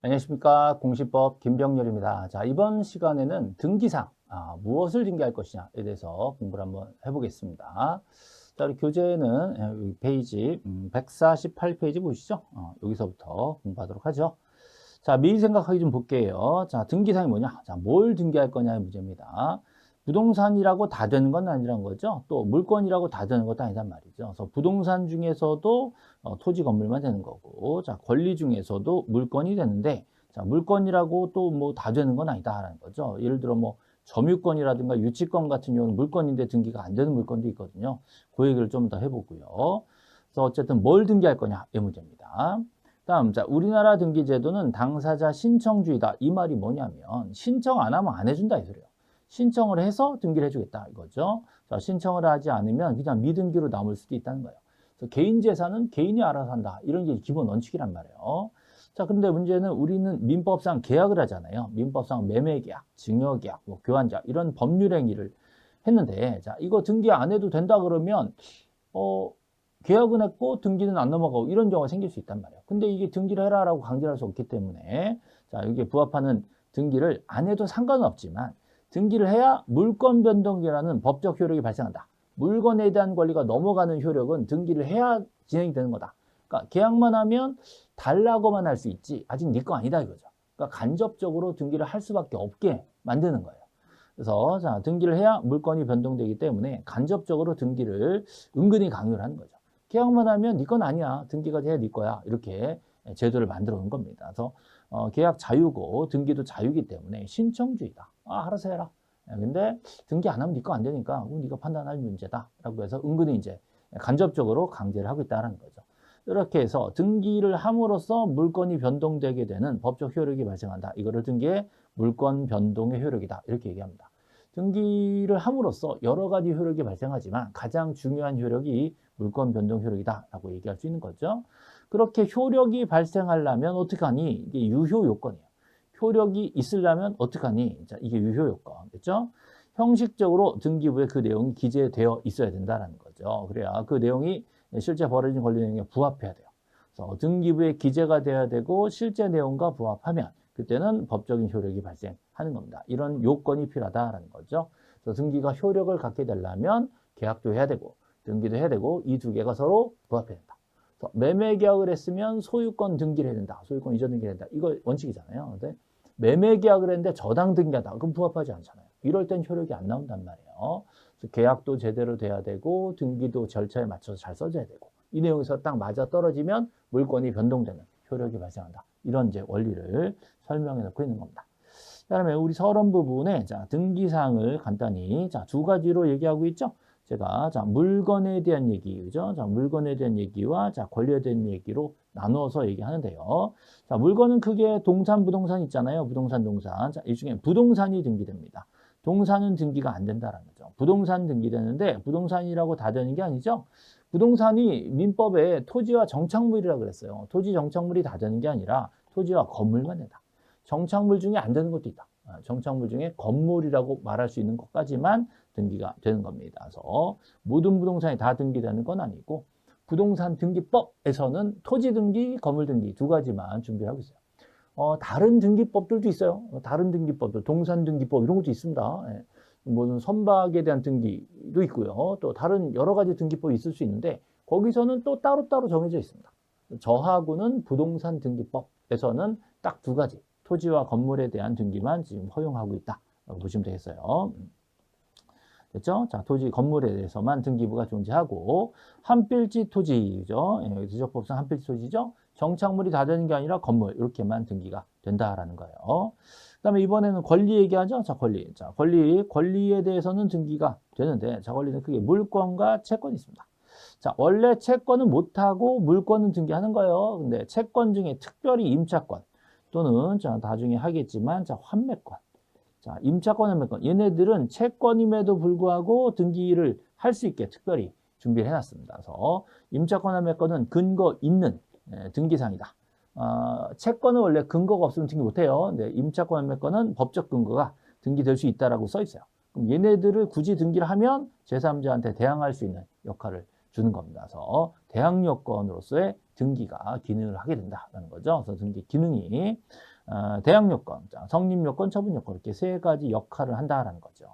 안녕하십니까. 공시법 김병렬입니다. 자, 이번 시간에는 등기상, 무엇을 등기할 것이냐에 대해서 공부를 한번 해보겠습니다. 자, 우리 교재는 여기 페이지 148페이지 보시죠. 여기서부터 공부하도록 하죠. 자, 미리 생각하기 좀 볼게요. 자, 등기상이 뭐냐? 자, 뭘 등기할 거냐의 문제입니다. 부동산이라고 다 되는 건 아니란 거죠. 또 물건이라고 다 되는 것도 아니란 말이죠. 그래서 부동산 중에서도 토지 건물만 되는 거고, 자, 권리 중에서도 물건이 되는데, 자, 물건이라고 또 뭐 다 되는 건 아니다라는 거죠. 예를 들어 뭐 점유권이라든가 유치권 같은 경우는 물건인데 등기가 안 되는 물건도 있거든요. 그 얘기를 좀 더 해보고요. 그래서 어쨌든 뭘 등기할 거냐 이 문제입니다. 다음, 자, 우리나라 등기제도는 당사자 신청주의다. 이 말이 뭐냐면 신청 안 하면 안 해준다 이 소리예요. 신청을 해서 등기를 해주겠다 이거죠. 자, 신청을 하지 않으면 그냥 미등기로 남을 수도 있다는 거예요. 그래서 개인 재산은 개인이 알아서 한다. 이런 게 기본 원칙이란 말이에요. 자, 그런데 문제는 우리는 민법상 계약을 하잖아요. 민법상 매매계약, 증여계약, 뭐 교환계약 이런 법률 행위를 했는데, 자, 이거 등기 안 해도 된다 그러면 계약은 했고 등기는 안 넘어가고 이런 경우가 생길 수 있단 말이에요. 근데 이게 등기를 해라라고 강제할 수 없기 때문에, 자, 여기에 부합하는 등기를 안 해도 상관은 없지만 등기를 해야 물권 변동이라는 법적 효력이 발생한다. 물건에 대한 권리가 넘어가는 효력은 등기를 해야 진행이 되는 거다. 그러니까 계약만 하면 달라고만 할 수 있지 아직 네 거 아니다 이거죠. 그러니까 간접적으로 등기를 할 수밖에 없게 만드는 거예요. 그래서 자, 등기를 해야 물건이 변동되기 때문에 간접적으로 등기를 은근히 강요를 하는 거죠. 계약만 하면 네 건 아니야. 등기가 돼야 네 거야. 이렇게 제도를 만들어 놓은 겁니다. 그래서 계약 자유고 등기도 자유이기 때문에 신청주의다. 알아서 해라. 근데 등기 안 하면 네 거 안 되니까 네가 판단할 문제다. 라고 해서 은근히 이제 간접적으로 강제를 하고 있다는 거죠. 이렇게 해서 등기를 함으로써 물건이 변동되게 되는 법적 효력이 발생한다. 이거를 등기의 물건 변동의 효력이다. 이렇게 얘기합니다. 등기를 함으로써 여러 가지 효력이 발생하지만 가장 중요한 효력이 물건 변동 효력이다. 라고 얘기할 수 있는 거죠. 그렇게 효력이 발생하려면 어떡하니? 이게 유효 요건이에요. 효력이 있으려면 어떡하니? 자, 이게 유효 요건. 됐죠? 형식적으로 등기부에 그 내용이 기재되어 있어야 된다는 거죠. 그래야 그 내용이 실제 벌어진 권리 내용에 부합해야 돼요. 그래서 등기부에 기재가 돼야 되고 실제 내용과 부합하면 그때는 법적인 효력이 발생하는 겁니다. 이런 요건이 필요하다라는 거죠. 그래서 등기가 효력을 갖게 되려면 계약도 해야 되고 등기도 해야 되고 이 두 개가 서로 부합해야 된다. 그래서 매매 계약을 했으면 소유권 등기를 해야 된다. 소유권 이전 등기를 해야 된다. 이거 원칙이잖아요. 근데 매매 계약을 했는데 저당 등기하다. 그럼 부합하지 않잖아요. 이럴 땐 효력이 안 나온단 말이에요. 그래서 계약도 제대로 돼야 되고 등기도 절차에 맞춰서 잘 써져야 되고 이 내용에서 딱 맞아 떨어지면 물건이 변동되는 효력이 발생한다. 이런 이제 원리를 설명해 놓고 있는 겁니다. 그다음에 우리 서론 부분에 자, 등기사항을 간단히 자, 두 가지로 얘기하고 있죠. 제가 자, 물건에 대한 얘기, 그죠? 자, 물건에 대한 얘기와 자, 권리에 대한 얘기로 나누어서 얘기하는데요. 자, 물건은 크게 동산, 부동산 있잖아요. 부동산, 동산. 자, 이 중에 부동산이 등기됩니다. 동산은 등기가 안 된다라는 거죠. 부동산 등기되는데 부동산이라고 다 되는 게 아니죠. 부동산이 민법에 토지와 정착물이라고 그랬어요. 토지 정착물이 다 되는 게 아니라 토지와 건물만 된다. 정착물 중에 안 되는 것도 있다. 정착물 중에 건물이라고 말할 수 있는 것까지만 등기가 되는 겁니다. 그래서 모든 부동산이 다 등기되는 건 아니고 부동산 등기법에서는 토지 등기, 건물 등기 두 가지만 준비하고 있어요. 다른 등기법들도 있어요. 다른 등기법들, 동산 등기법 이런 것도 있습니다. 예. 무슨 선박에 대한 등기도 있고요. 또 다른 여러 가지 등기법이 있을 수 있는데 거기서는 또 따로따로 정해져 있습니다. 저하고는 부동산 등기법에서는 딱 두 가지 토지와 건물에 대한 등기만 지금 허용하고 있다라고 보시면 되겠어요. 됐죠? 자, 토지, 건물에 대해서만 등기부가 존재하고 한필지 토지죠. 예, 지적법상 한필지 토지죠. 정착물이 다 되는 게 아니라 건물 이렇게만 등기가 된다라는 거예요. 그다음에 이번에는 권리 얘기하죠. 자, 권리. 자, 권리에 대해서는 등기가 되는데 자, 권리는 크게 물권과 채권이 있습니다. 자, 원래 채권은 못하고 물권은 등기하는 거예요. 근데 채권 중에 특별히 임차권 또는 자, 나중에 하겠지만 자, 환매권. 자, 임차권, 환매권. 얘네들은 채권임에도 불구하고 등기를 할 수 있게 특별히 준비를 해놨습니다. 그래서 임차권, 환매권은 근거 있는 등기사항이다. 채권은 원래 근거가 없으면 등기 못해요. 근데 임차권, 환매권은 법적 근거가 등기될 수 있다라고 써 있어요. 그럼 얘네들을 굳이 등기를 하면 제3자한테 대항할 수 있는 역할을 주는 겁니다. 그래서 대항 요건으로서의 등기가 기능을 하게 된다라는 거죠. 그래서 등기 기능이 대항 요건, 성립 요건, 처분 요건 이렇게 세 가지 역할을 한다라는 거죠.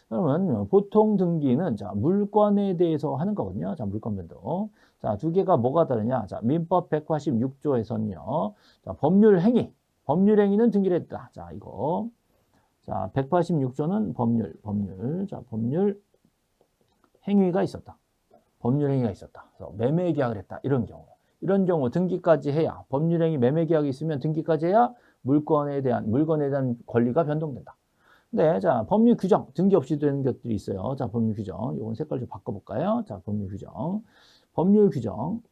그러면 보통 등기는 물건에 대해서 하는 거거든요. 물건 변동. 두 개가 뭐가 다르냐? 민법 186조에서는요. 법률 행위. 법률 행위는 등기를 했다. 이거. 186조는 법률. 법률 행위가 있었다. 법률 행위가 있었다. 그래서 매매 계약을 했다. 이런 경우. 이런 경우 등기까지 해야 법률 행위 매매 계약이 있으면 등기까지 해야 물건에 대한 권리가 변동된다. 네, 법률 규정, 등기 없이도 되는 것들이 있어요. 법률 규정. 이건 색깔 좀 바꿔볼까요? 법률 규정. 법률 규정.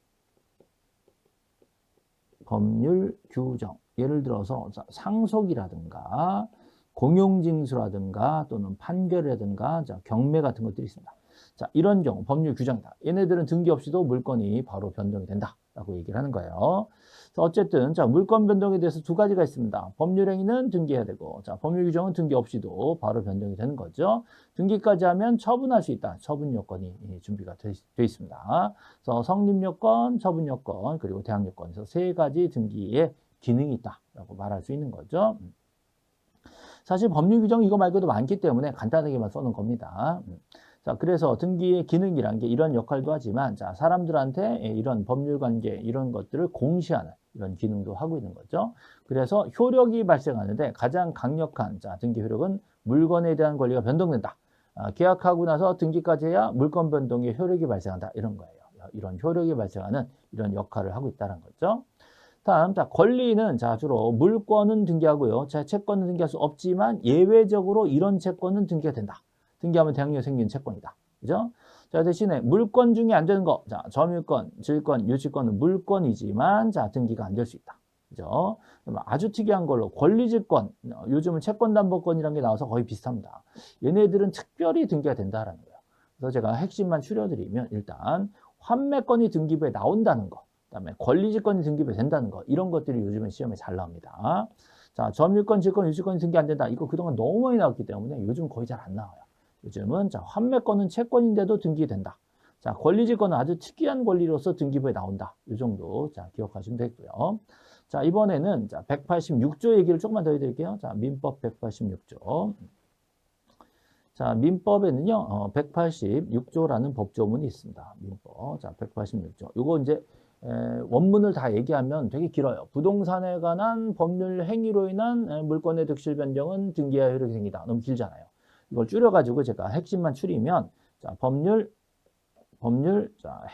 법률 규정. 예를 들어서 상속이라든가 공용징수라든가 또는 판결이라든가 경매 같은 것들이 있습니다. 이런 경우 법률 규정이다. 얘네들은 등기 없이도 물건이 바로 변동이 된다라고 얘기를 하는 거예요. 어쨌든 물건 변동에 대해서 두 가지가 있습니다. 법률 행위는 등기해야 되고 법률 규정은 등기 없이도 바로 변동이 되는 거죠. 등기까지 하면 처분할 수 있다. 처분 요건이 준비가 돼 있습니다. 그래서 성립 요건, 처분 요건, 그리고 대항 요건에서 세 가지 등기의 기능이 있다라고 말할 수 있는 거죠. 사실 법률 규정 이거 말고도 많기 때문에 간단하게만 써놓은 겁니다. 그래서 등기의 기능이란 게 이런 역할도 하지만 사람들한테 이런 법률 관계 이런 것들을 공시하는 이런 기능도 하고 있는 거죠. 그래서 효력이 발생하는데 가장 강력한 등기 효력은 물건에 대한 권리가 변동된다. 계약하고 나서 등기까지 해야 물건 변동의 효력이 발생한다. 이런 거예요. 이런 효력이 발생하는 이런 역할을 하고 있다는 거죠. 다음, 권리는 주로 물건은 등기하고요. 채권은 등기할 수 없지만 예외적으로 이런 채권은 등기가 된다. 등기하면 대항력이 생기는 채권이다. 그죠? 대신에 물건 중에 안 되는 거. 점유권, 질권, 유치권은 물건이지만 등기가 안 될 수 있다. 그죠? 아주 특이한 걸로 권리질권, 요즘은 채권담보권이라는 게 나와서 거의 비슷합니다. 얘네들은 특별히 등기가 된다라는 거예요. 그래서 제가 핵심만 추려드리면 일단 환매권이 등기부에 나온다는 거. 그다음에 권리질권이 등기부에 된다는 거. 이런 것들이 요즘에 시험에 잘 나옵니다. 점유권, 질권, 유치권이 등기 안 된다. 이거 그동안 너무 많이 나왔기 때문에 요즘 거의 잘 안 나와요. 요즘은 환매권은 채권인데도 등기된다. 권리질권은 아주 특이한 권리로서 등기부에 나온다. 이 정도 기억하시면 되고요. 이번에는 186조 얘기를 조금만 더 해드릴게요. 민법 186조. 민법에는요, 186조라는 법조문이 있습니다. 민법. 186조. 요거 이제 원문을 다 얘기하면 되게 길어요. 부동산에 관한 법률 행위로 인한 물건의 득실 변경은 등기의 효력이 생기다. 너무 길잖아요. 이걸 줄여가지고 제가 핵심만 추리면, 법률,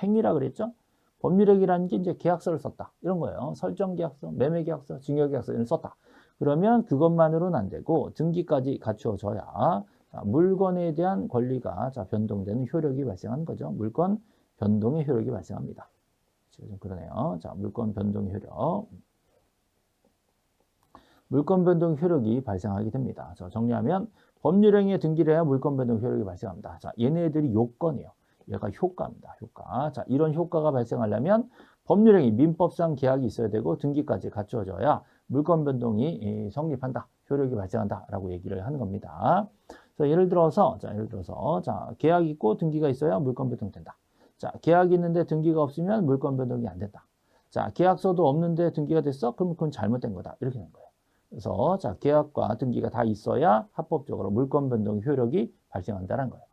행위라 그랬죠? 법률 행위라는 게 이제 계약서를 썼다. 이런 거예요. 설정계약서, 매매계약서, 증여계약서 이런 썼다. 그러면 그것만으로는 안 되고 등기까지 갖추어져야 물건에 대한 권리가 변동되는 효력이 발생하는 거죠. 물건 변동의 효력이 발생합니다. 지금 좀 그러네요. 물건 변동 효력. 물건 변동 효력이 발생하게 됩니다. 정리하면 법률행위에 등기를 해야 물건 변동 효력이 발생합니다. 얘네들이 요건이에요. 얘가 효과입니다. 효과. 이런 효과가 발생하려면 법률행위, 민법상 계약이 있어야 되고 등기까지 갖추어져야 물건 변동이 성립한다. 효력이 발생한다라고 얘기를 하는 겁니다. 그래서 예를 들어서 계약이 있고 등기가 있어야 물건 변동된다. 계약이 있는데 등기가 없으면 물건 변동이 안 된다. 계약서도 없는데 등기가 됐어? 그럼 그건 잘못된 거다. 이렇게 된 거예요. 그래서 계약과 등기가 다 있어야 합법적으로 물건 변동 효력이 발생한다는 거예요.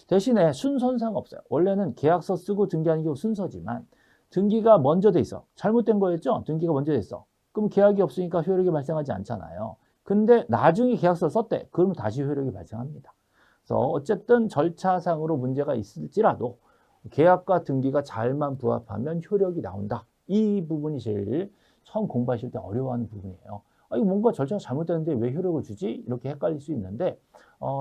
대신에 순서는 상관없어요. 원래는 계약서 쓰고 등기하는 게 순서지만 등기가 먼저 돼 있어. 잘못된 거였죠? 등기가 먼저 돼 있어. 그럼 계약이 없으니까 효력이 발생하지 않잖아요. 근데 나중에 계약서를 썼대. 그러면 다시 효력이 발생합니다. 그래서 어쨌든 절차상으로 문제가 있을지라도 계약과 등기가 잘만 부합하면 효력이 나온다. 이 부분이 제일 처음 공부하실 때 어려워하는 부분이에요. 이거 뭔가 절차가 잘못되는데 왜 효력을 주지? 이렇게 헷갈릴 수 있는데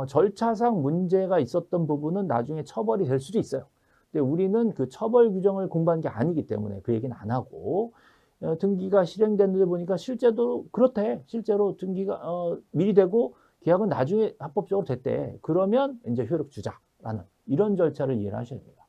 절차상 문제가 있었던 부분은 나중에 처벌이 될 수도 있어요. 근데 우리는 그 처벌 규정을 공부한 게 아니기 때문에 그 얘기는 안 하고 등기가 실행됐는데 보니까 실제로 그렇대. 실제로 등기가 미리 되고 계약은 나중에 합법적으로 됐대. 그러면 이제 효력 주자라는 이런 절차를 이해를 하셔야 됩니다.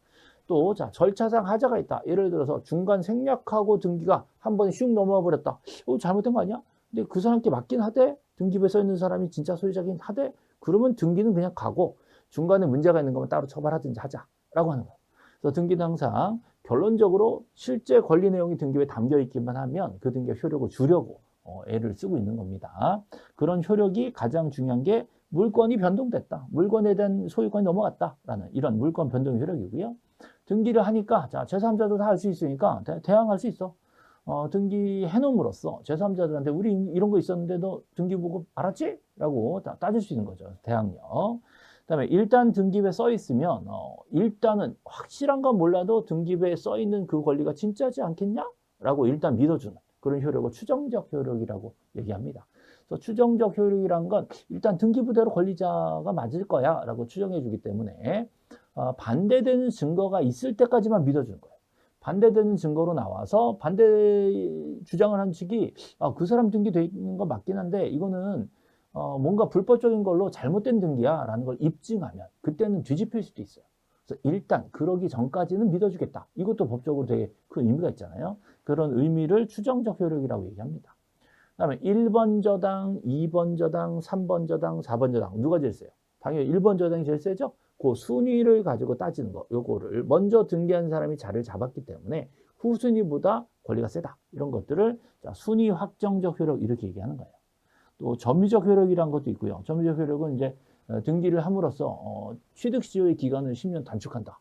또 절차상 하자가 있다. 예를 들어서 중간 생략하고 등기가 한 번에 슉 넘어와 버렸다. 잘못된 거 아니야? 근데 그 사람께 맞긴 하대. 등기부에 써 있는 사람이 진짜 소유자긴 하대. 그러면 등기는 그냥 가고 중간에 문제가 있는 거면 따로 처벌하든지 하자라고 하는 거예요. 그래서 등기는 항상 결론적으로 실제 권리 내용이 등기부에 담겨 있기만 하면 그 등기의 효력을 주려고 애를 쓰고 있는 겁니다. 그런 효력이 가장 중요한 게 물건이 변동됐다. 물건에 대한 소유권이 넘어갔다라는 이런 물건 변동 효력이고요. 등기를 하니까 자, 제3자도 다 알 수 있으니까 대항할 수 있어. 등기해놓음으로써 제3자들한테 우리 이런 거 있었는데 너 등기 보고 알았지? 라고 따질 수 있는 거죠. 대항력. 그다음에 일단 등기부에 써 있으면 일단은 확실한 건 몰라도 등기부에 써 있는 그 권리가 진짜지 않겠냐? 라고 일단 믿어주는 그런 효력을 추정적 효력이라고 얘기합니다. 그래서 추정적 효력이란 건 일단 등기부대로 권리자가 맞을 거야 라고 추정해 주기 때문에 반대되는 증거가 있을 때까지만 믿어주는 거예요. 반대되는 증거로 나와서 반대 주장을 한 측이 그 사람 등기돼 있는 건 맞긴 한데 이거는 뭔가 불법적인 걸로 잘못된 등기야 라는 걸 입증하면 그때는 뒤집힐 수도 있어요. 그래서 일단 그러기 전까지는 믿어주겠다. 이것도 법적으로 되게 큰 의미가 있잖아요. 그런 의미를 추정적 효력이라고 얘기합니다. 그 다음에 1번 저당, 2번 저당, 3번 저당, 4번 저당 누가 제일 세요? 당연히 1번 저당이 제일 세죠? 그 순위를 가지고 따지는 거, 요거를 먼저 등기한 사람이 자리를 잡았기 때문에 후순위보다 권리가 세다. 이런 것들을 순위 확정적 효력 이렇게 얘기하는 거예요. 또 점유적 효력이란 것도 있고요. 점유적 효력은 이제 등기를 함으로써 취득 시효의 기간을 10년 단축한다.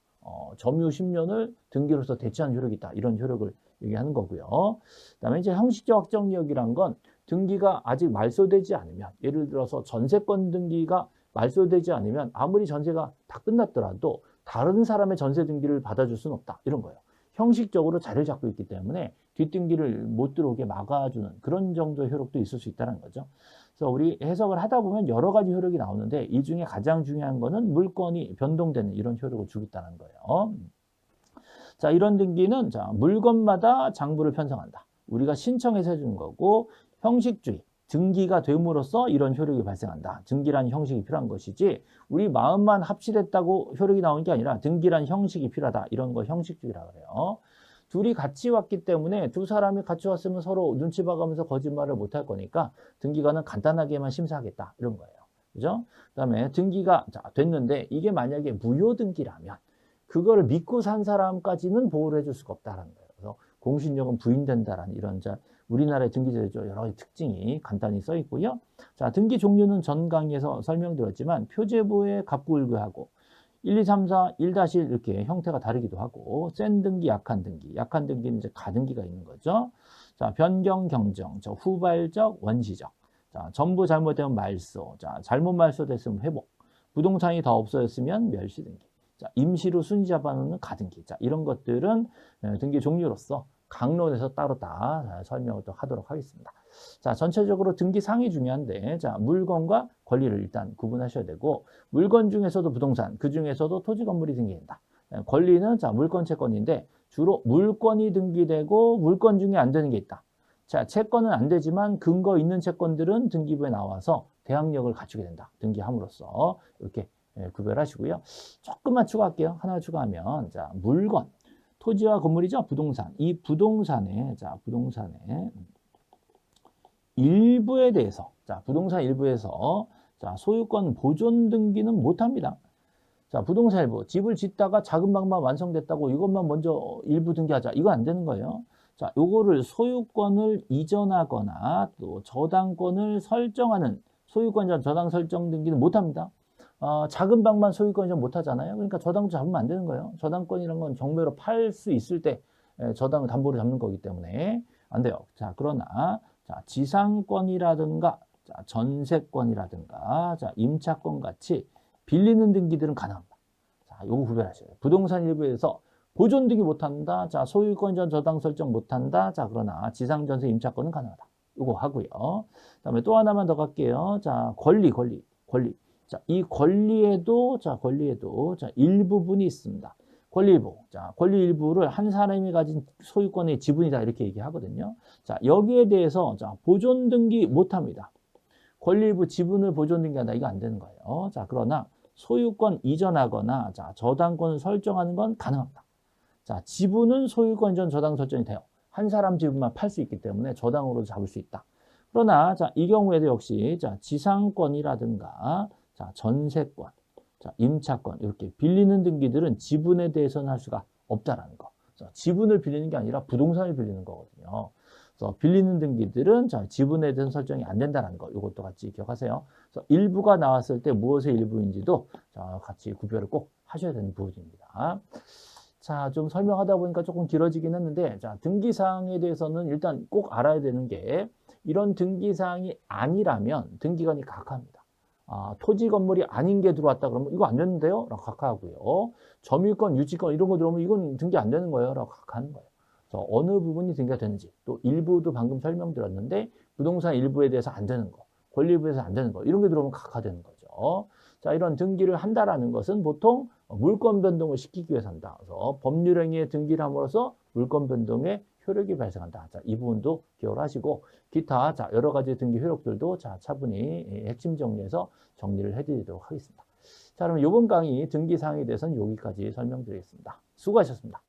점유 10년을 등기로서 대체하는 효력이 있다. 이런 효력을 얘기하는 거고요. 그다음에 이제 형식적 확정력이란 건 등기가 아직 말소되지 않으면 예를 들어서 전세권 등기가 말소되지 않으면 아무리 전세가 다 끝났더라도 다른 사람의 전세 등기를 받아줄 수는 없다. 이런 거예요. 형식적으로 자리를 잡고 있기 때문에 뒷등기를 못 들어오게 막아주는 그런 정도의 효력도 있을 수 있다는 거죠. 그래서 우리 해석을 하다 보면 여러 가지 효력이 나오는데 이 중에 가장 중요한 거는 물건이 변동되는 이런 효력을 주겠다는 거예요. 자, 이런 등기는 자, 물건마다 장부를 편성한다. 우리가 신청해서 해주는 거고 형식주의. 등기가 됨으로써 이런 효력이 발생한다. 등기란 형식이 필요한 것이지 우리 마음만 합치됐다고 효력이 나오는 게 아니라 등기란 형식이 필요하다. 이런 거 형식주의라고 그래요. 둘이 같이 왔기 때문에 두 사람이 같이 왔으면 서로 눈치 봐가면서 거짓말을 못 할 거니까 등기관은 간단하게만 심사하겠다. 이런 거예요. 그죠? 그다음에 등기가 됐는데 이게 만약에 무효 등기라면 그거를 믿고 산 사람까지는 보호를 해줄 수가 없다라는 거예요. 그래서 공신력은 부인된다라는 이런 우리나라의 등기제도 여러 가지 특징이 간단히 써 있고요. 자, 등기 종류는 전 강의에서 설명드렸지만 표제부에 갑구을구하고 1, 2, 3, 4, 1-1 이렇게 형태가 다르기도 하고 센 등기, 약한 등기. 약한 등기는 이제 가등기가 있는 거죠. 자, 변경, 경정, 후발적, 원시적. 자, 전부 잘못되면 말소. 자, 잘못 말소됐으면 회복. 부동산이 다 없어졌으면 멸시 등기. 자, 임시로 순위 잡아놓는 가등기. 자, 이런 것들은 등기 종류로서 강론에서 따로 다 설명을 또 하도록 하겠습니다. 자, 전체적으로 등기상이 중요한데, 자, 물건과 권리를 일단 구분하셔야 되고, 물건 중에서도 부동산, 그 중에서도 토지 건물이 등기된다. 권리는 자, 물권 채권인데, 주로 물권이 등기되고, 물권 중에 안 되는 게 있다. 자, 채권은 안 되지만 근거 있는 채권들은 등기부에 나와서 대항력을 갖추게 된다. 등기함으로써. 이렇게 구별하시고요. 조금만 추가할게요. 하나 추가하면, 자, 물건. 토지와 건물이죠. 부동산. 이 부동산의 일부에 대해서, 자, 부동산 일부에서, 자, 소유권 보존 등기는 못 합니다. 자, 부동산 일부. 집을 짓다가 작은 방만 완성됐다고 이것만 먼저 일부 등기하자. 이거 안 되는 거예요. 자, 요거를 소유권을 이전하거나 또 저당권을 설정하는 소유권 저당 설정 등기는 못 합니다. 작은 방만 소유권 이전 못 하잖아요. 그러니까 저당도 잡으면 안 되는 거예요. 저당권이란 건 정매로 팔 수 있을 때 저당을 담보로 잡는 거기 때문에 안 돼요. 자, 그러나 자, 지상권이라든가 자, 전세권이라든가 자, 임차권 같이 빌리는 등기들은 가능합니다. 자, 요거 구별하셔야 돼요. 부동산 일부에서 보존 등기 못 한다. 자, 소유권 전 저당 설정 못 한다. 자, 그러나 지상 전세 임차권은 가능하다. 요거 하고요. 그다음에 또 하나만 더 갈게요. 자, 권리. 자, 이 권리에도 자, 일부분이 있습니다. 권리 일부. 자, 권리 일부를 한 사람이 가진 소유권의 지분이다. 이렇게 얘기하거든요. 자, 여기에 대해서 자, 보존 등기 못 합니다. 권리 일부 지분을 보존 등기한다. 이거 안 되는 거예요. 자, 그러나 소유권 이전하거나 자, 저당권을 설정하는 건 가능합니다. 자, 지분은 소유권 전 저당 설정이 돼요. 한 사람 지분만 팔 수 있기 때문에 저당으로 잡을 수 있다. 그러나 자, 이 경우에도 역시 자, 지상권이라든가 자, 전세권, 자, 임차권 이렇게 빌리는 등기들은 지분에 대해서는 할 수가 없다라는 거. 그래서 지분을 빌리는 게 아니라 부동산을 빌리는 거거든요. 그래서 빌리는 등기들은 자, 지분에 대한 설정이 안 된다는 거. 이것도 같이 기억하세요. 그래서 일부가 나왔을 때 무엇의 일부인지도 자, 같이 구별을 꼭 하셔야 되는 부분입니다. 자, 좀 설명하다 보니까 조금 길어지긴 했는데, 자, 등기사항에 대해서는 일단 꼭 알아야 되는 게, 이런 등기사항이 아니라면 등기관이 각하합니다. 토지 건물이 아닌 게 들어왔다 그러면 이거 안 되는데요? 라고 각하하고요. 점유권, 유치권 이런 거 들어오면 이건 등기 안 되는 거예요? 라고 각하하는 거예요. 그래서 어느 부분이 등기가 되는지, 또 일부도 방금 설명드렸는데, 부동산 일부에 대해서 안 되는 거, 권리부에서 안 되는 거, 이런 게 들어오면 각하되는 거죠. 자, 이런 등기를 한다라는 것은 보통 물권 변동을 시키기 위해서 한다. 그래서 법률행위에 등기를 함으로써 물권 변동의 효력이 발생한다. 자, 이 부분도 기억을 하시고 기타 자, 여러 가지 등기 효력들도 자, 차분히 핵심 정리해서 정리를 해드리도록 하겠습니다. 자, 그럼 이번 강의 등기 사항에 대해서는 여기까지 설명드리겠습니다. 수고하셨습니다.